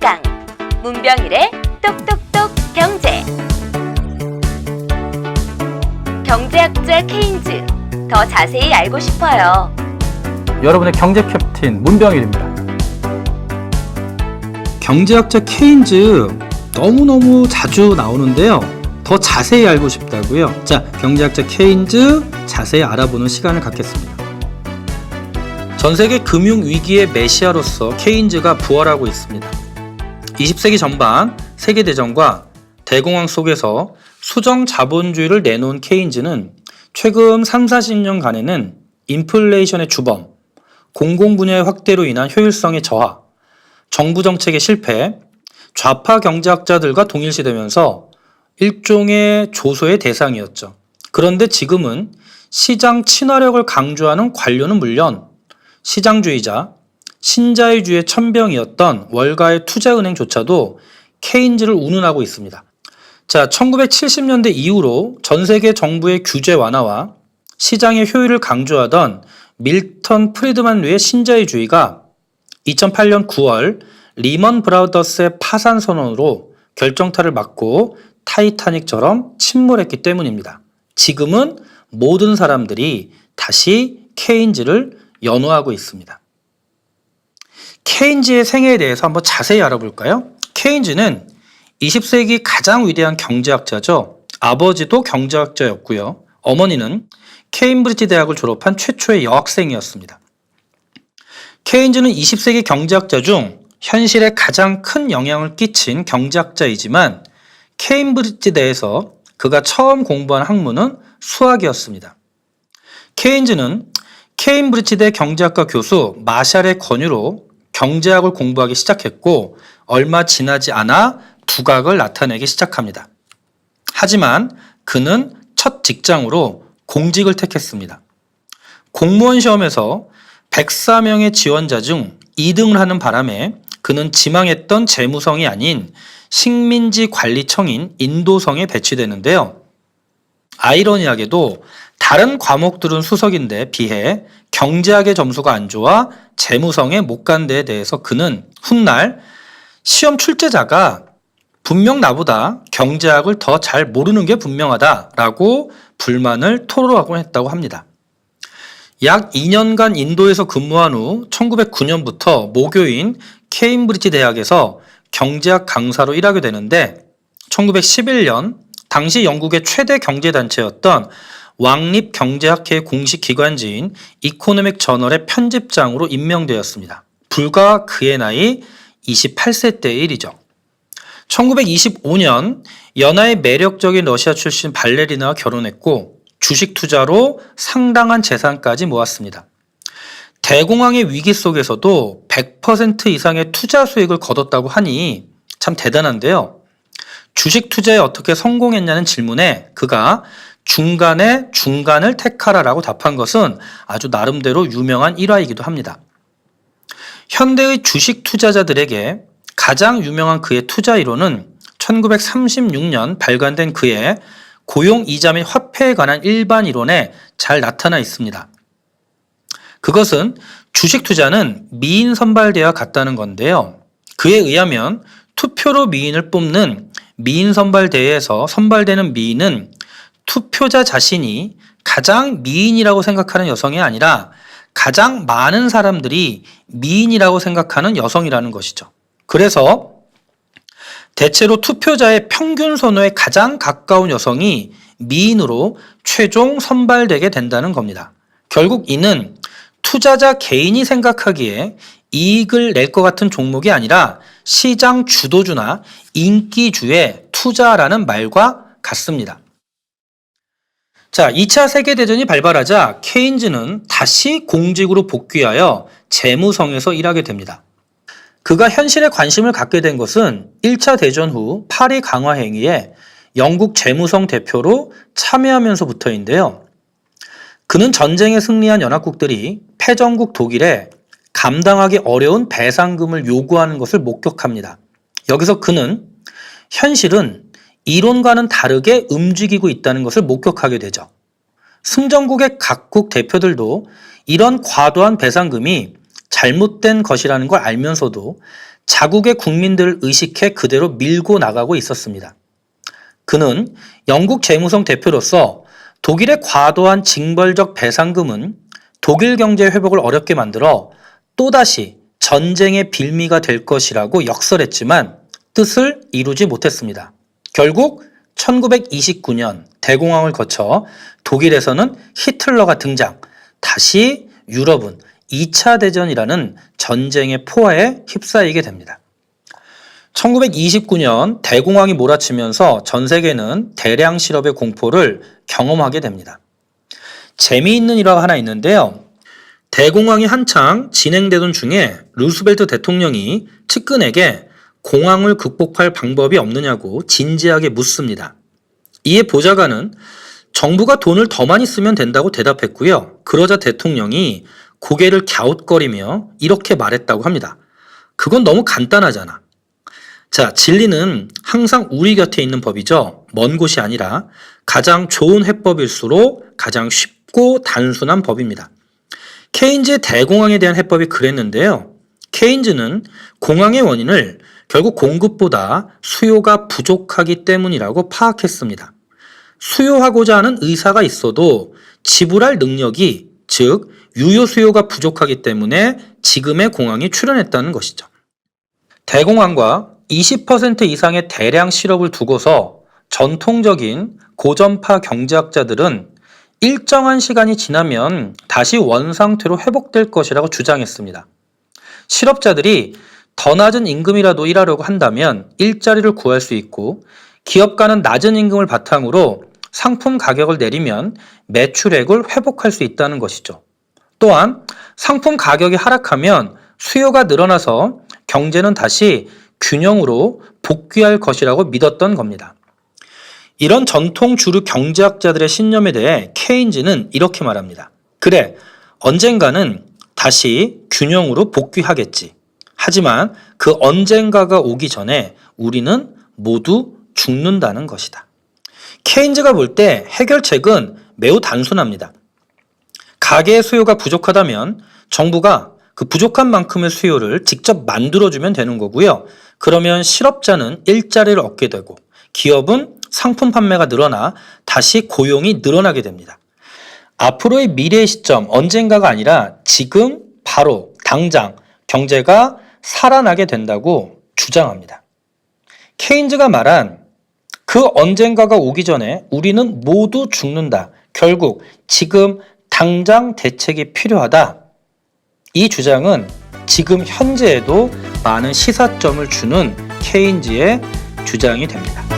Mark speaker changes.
Speaker 1: 강력강 문병일의 똑똑똑 경제. 경제학자 케인즈, 더 자세히 알고 싶어요.
Speaker 2: 여러분의 경제 캡틴 문병일입니다.
Speaker 3: 경제학자 케인즈 너무너무 자주 나오는데요. 더 자세히 알고 싶다고요? 자, 경제학자 케인즈 자세히 알아보는 시간을 갖겠습니다. 전 세계 금융위기의 메시아로서 케인즈가 부활하고 있습니다. 20세기 전반 세계대전과 대공황 속에서 수정 자본주의를 내놓은 케인즈는 최근 30-40년간에는 인플레이션의 주범, 공공분야의 확대로 인한 효율성의 저하, 정부 정책의 실패, 좌파 경제학자들과 동일시되면서 일종의 조소의 대상이었죠. 그런데 지금은 시장 친화력을 강조하는 관료는 물론 시장주의자, 신자유주의의 천병이었던 월가의 투자은행조차도 케인즈를 운운하고 있습니다. 자, 1970년대 이후로 전 세계 정부의 규제 완화와 시장의 효율을 강조하던 밀턴 프리드만류의 신자유주의가 2008년 9월 리먼 브라더스의 파산 선언으로 결정타를 맞고 타이타닉처럼 침몰했기 때문입니다. 지금은 모든 사람들이 다시 케인즈를 연호하고 있습니다. 케인즈의 생애에 대해서 한번 자세히 알아볼까요? 케인즈는 20세기 가장 위대한 경제학자죠. 아버지도 경제학자였고요. 어머니는 케임브리지 대학을 졸업한 최초의 여학생이었습니다. 케인즈는 20세기 경제학자 중 현실에 가장 큰 영향을 끼친 경제학자이지만 케임브리지대에서 그가 처음 공부한 학문은 수학이었습니다. 케인즈는 케임브리지대 경제학과 교수 마샬의 권유로 경제학을 공부하기 시작했고 얼마 지나지 않아 두각을 나타내기 시작합니다. 하지만 그는 첫 직장으로 공직을 택했습니다. 공무원 시험에서 104명의 지원자 중 2등을 하는 바람에 그는 지망했던 재무성이 아닌 식민지관리청인 인도성에 배치되는데요. 아이러니하게도 다른 과목들은 수석인데 비해 경제학의 점수가 안 좋아 재무성에 못 간 데에 대해서 그는 훗날 시험 출제자가 분명 나보다 경제학을 더 잘 모르는 게 분명하다라고 불만을 토로하곤 했다고 합니다. 약 2년간 인도에서 근무한 후 1909년부터 모교인 케임브리지 대학에서 경제학 강사로 일하게 되는데 1911년 당시 영국의 최대 경제단체였던 왕립경제학회 공식 기관지인 이코노믹 저널의 편집장으로 임명되었습니다. 불과 그의 나이 28세 때의 일이죠. 1925년 연하의 매력적인 러시아 출신 발레리나와 결혼했고 주식 투자로 상당한 재산까지 모았습니다. 대공황의 위기 속에서도 100% 이상의 투자 수익을 거뒀다고 하니 참 대단한데요. 주식 투자에 어떻게 성공했냐는 질문에 그가 중간을 택하라라고 답한 것은 아주 나름대로 유명한 일화이기도 합니다. 현대의 주식 투자자들에게 가장 유명한 그의 투자 이론은 1936년 발간된 그의 고용 이자 및 화폐에 관한 일반 이론에 잘 나타나 있습니다. 그것은 주식 투자는 미인 선발대와 같다는 건데요. 그에 의하면 투표로 미인을 뽑는 미인 선발대회에서 선발되는 미인은 투표자 자신이 가장 미인이라고 생각하는 여성이 아니라 가장 많은 사람들이 미인이라고 생각하는 여성이라는 것이죠. 그래서 대체로 투표자의 평균 선호에 가장 가까운 여성이 미인으로 최종 선발되게 된다는 겁니다. 결국 이는 투자자 개인이 생각하기에 이익을 낼 것 같은 종목이 아니라 시장 주도주나 인기주의 투자라는 말과 같습니다. 자, 2차 세계대전이 발발하자 케인즈는 다시 공직으로 복귀하여 재무성에서 일하게 됩니다. 그가 현실에 관심을 갖게 된 것은 1차 대전 후 파리 강화 행위에 영국 재무성 대표로 참여하면서부터인데요. 그는 전쟁에 승리한 연합국들이 패전국 독일에 감당하기 어려운 배상금을 요구하는 것을 목격합니다. 여기서 그는 현실은 이론과는 다르게 움직이고 있다는 것을 목격하게 되죠. 승전국의 각국 대표들도 이런 과도한 배상금이 잘못된 것이라는 걸 알면서도 자국의 국민들을 의식해 그대로 밀고 나가고 있었습니다. 그는 영국 재무성 대표로서 독일의 과도한 징벌적 배상금은 독일 경제 회복을 어렵게 만들어 또다시 전쟁의 빌미가 될 것이라고 역설했지만 뜻을 이루지 못했습니다. 결국 1929년 대공황을 거쳐 독일에서는 히틀러가 등장, 다시 유럽은 2차 대전이라는 전쟁의 포화에 휩싸이게 됩니다. 1929년 대공황이 몰아치면서 전 세계는 대량 실업의 공포를 경험하게 됩니다. 재미있는 일화가 하나 있는데요. 대공황이 한창 진행되던 중에 루스벨트 대통령이 측근에게 공황을 극복할 방법이 없느냐고 진지하게 묻습니다. 이에 보좌관은 정부가 돈을 더 많이 쓰면 된다고 대답했고요. 그러자 대통령이 고개를 갸웃거리며 이렇게 말했다고 합니다. 그건 너무 간단하잖아. 자, 진리는 항상 우리 곁에 있는 법이죠. 먼 곳이 아니라 가장 좋은 해법일수록 가장 쉽고 단순한 법입니다. 케인즈의 대공황에 대한 해법이 그랬는데요. 케인즈는 공황의 원인을 결국 공급보다 수요가 부족하기 때문이라고 파악했습니다. 수요하고자 하는 의사가 있어도 지불할 능력이, 즉 유효 수요가 부족하기 때문에 지금의 공황이 출현했다는 것이죠. 대공황과 20% 이상의 대량 실업을 두고서 전통적인 고전파 경제학자들은 일정한 시간이 지나면 다시 원상태로 회복될 것이라고 주장했습니다. 실업자들이 더 낮은 임금이라도 일하려고 한다면 일자리를 구할 수 있고, 기업가는 낮은 임금을 바탕으로 상품 가격을 내리면 매출액을 회복할 수 있다는 것이죠. 또한 상품 가격이 하락하면 수요가 늘어나서 경제는 다시 균형으로 복귀할 것이라고 믿었던 겁니다. 이런 전통 주류 경제학자들의 신념에 대해 케인즈는 이렇게 말합니다. 그래, 언젠가는 다시 균형으로 복귀하겠지. 하지만 그 언젠가가 오기 전에 우리는 모두 죽는다는 것이다. 케인즈가 볼 때 해결책은 매우 단순합니다. 가계의 수요가 부족하다면 정부가 그 부족한 만큼의 수요를 직접 만들어주면 되는 거고요. 그러면 실업자는 일자리를 얻게 되고 기업은 상품 판매가 늘어나 다시 고용이 늘어나게 됩니다. 앞으로의 미래의 시점, 언젠가가 아니라 지금 바로 당장 경제가 살아나게 된다고 주장합니다. 케인즈가 말한 그 언젠가가 오기 전에 우리는 모두 죽는다. 결국 지금 당장 대책이 필요하다. 이 주장은 지금 현재에도 많은 시사점을 주는 케인즈의 주장이 됩니다.